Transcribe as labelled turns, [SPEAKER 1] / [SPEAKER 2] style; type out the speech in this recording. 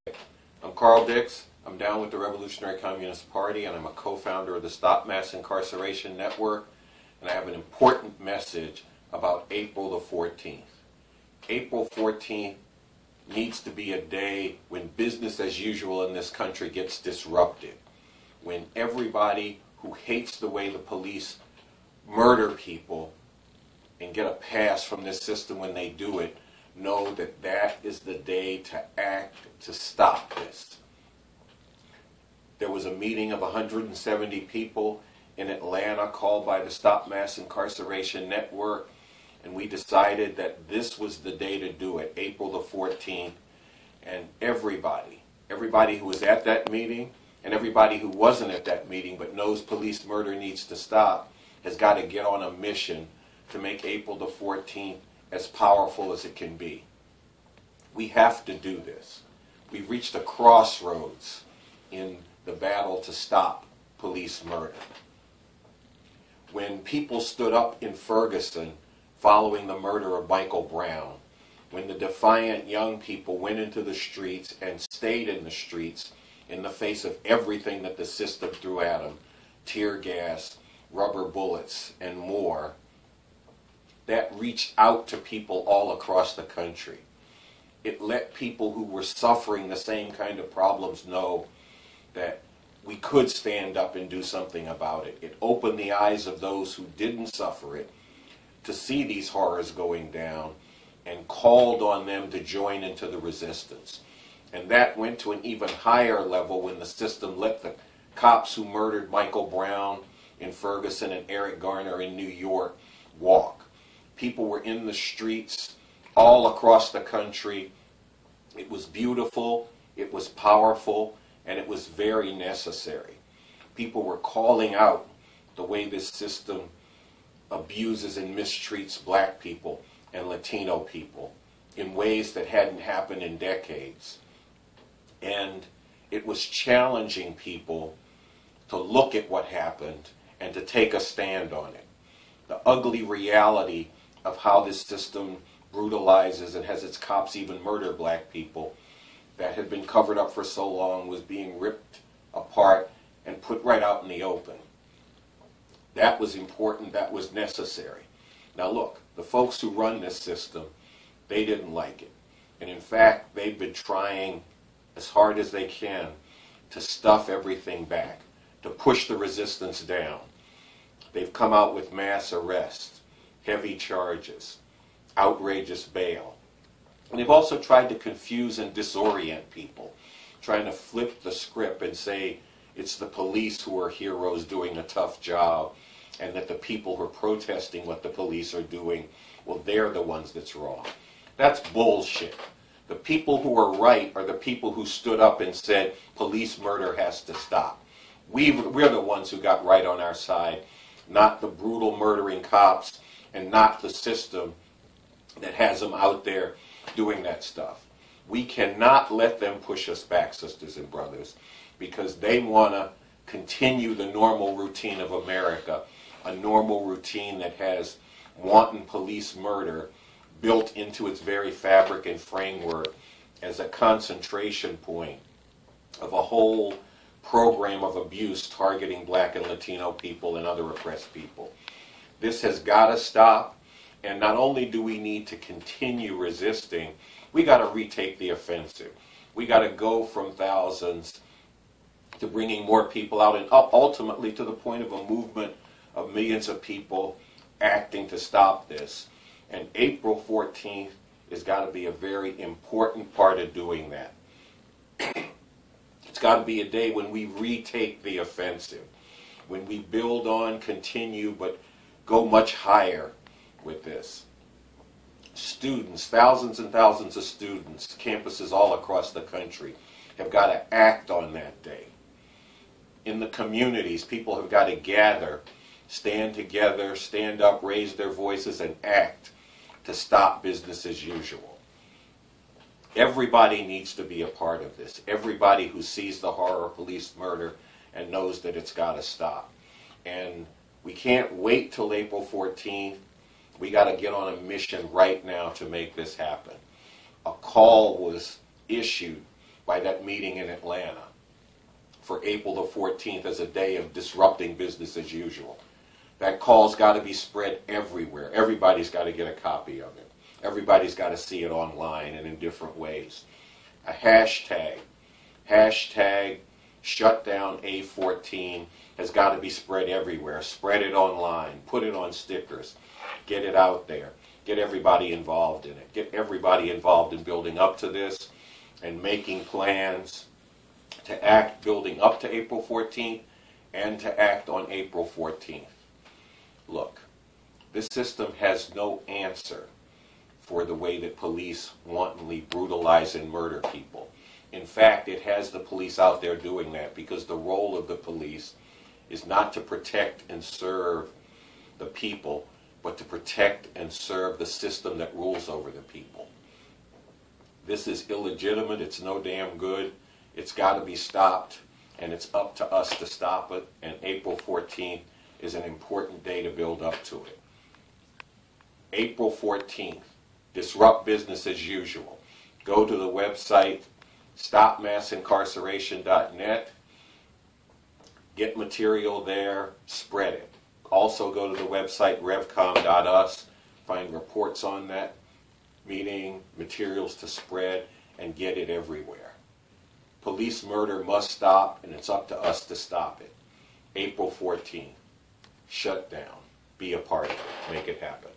[SPEAKER 1] I'm Carl Dix. I'm down with the Revolutionary Communist Party, and I'm a co-founder of the Stop Mass Incarceration Network, and I have an important message about April the 14th. April 14th needs to be a day when business as usual in this country gets disrupted, when everybody who hates the way the police murder people and get a pass from this system when they do it, know that that is the day to act to stop this. There was a meeting of 170 people in Atlanta called by the Stop Mass Incarceration Network, and we decided that this was the day to do it, April the 14th, and everybody who was at that meeting and everybody who wasn't at that meeting but knows police murder needs to stop has got to get on a mission to make April the 14th as powerful as it can be. We have to do this. We've reached a crossroads in the battle to stop police murder. When people stood up in Ferguson following the murder of Michael Brown, when the defiant young people went into the streets and stayed in the streets in the face of everything that the system threw at them, tear gas, rubber bullets, and more, that reached out to people all across the country. It let people who were suffering the same kind of problems know that we could stand up and do something about it. It opened the eyes of those who didn't suffer it to see these horrors going down and called on them to join into the resistance. And that went to an even higher level when the system let the cops who murdered Michael Brown in Ferguson and Eric Garner in New York walk. People were in the streets all across the country. It was beautiful, it was powerful, and it was very necessary. People were calling out the way this system abuses and mistreats black people and Latino people in ways that hadn't happened in decades. And it was challenging people to look at what happened and to take a stand on it. The ugly reality of how this system brutalizes and has its cops even murder black people that had been covered up for so long was being ripped apart and put right out in the open. That was important, that was necessary. Now look, the folks who run this system, they didn't like it. And in fact, they've been trying as hard as they can to stuff everything back, to push the resistance down. They've come out with mass arrests, heavy charges, outrageous bail. And they've also tried to confuse and disorient people, trying to flip the script and say it's the police who are heroes doing a tough job, and that the people who are protesting what the police are doing, well, they're the ones that's wrong. That's bullshit. The people who are right are the people who stood up and said police murder has to stop. We're the ones who got right on our side, not the brutal murdering cops and not the system that has them out there doing that stuff. We cannot let them push us back, sisters and brothers, because they want to continue the normal routine of America, a normal routine that has wanton police murder built into its very fabric and framework as a concentration point of a whole program of abuse targeting black and Latino people and other oppressed people. This has got to stop, and not only do we need to continue resisting, we got to retake the offensive. We got to go from thousands to bringing more people out and up ultimately to the point of a movement of millions of people acting to stop this. And April 14th has got to be a very important part of doing that. It's got to be a day when we retake the offensive, when we build on, continue, but go much higher with this. Students, thousands and thousands of students, campuses all across the country have got to act on that day. In the communities, people have got to gather, stand together, stand up, raise their voices, and act to stop business as usual. Everybody needs to be a part of this. Everybody who sees the horror of police murder and knows that it's got to stop. And we can't wait till April 14th. We got to get on a mission right now to make this happen. A call was issued by that meeting in Atlanta for April the 14th as a day of disrupting business as usual. That call's got to be spread everywhere. Everybody's got to get a copy of it. Everybody's got to see it online and in different ways. A hashtag shutdown A14 has got to be spread everywhere. Spread it online. Put it on stickers. Get it out there. Get everybody involved in it. Get everybody involved in building up to this and making plans to act building up to April 14th and to act on April 14th. Look, this system has no answer for the way that police wantonly brutalize and murder people. In fact, it has the police out there doing that because the role of the police is not to protect and serve the people, but to protect and serve the system that rules over the people. This is illegitimate. It's no damn good. It's got to be stopped, and it's up to us to stop it, and April 14th is an important day to build up to it. April 14th, disrupt business as usual. Go to the website stopmassincarceration.net, get material there, spread it. Also go to the website revcom.us, find reports on that meeting, materials to spread, and get it everywhere. Police murder must stop, and it's up to us to stop it. April 14th. Shut down. Be a part of it. Make it happen.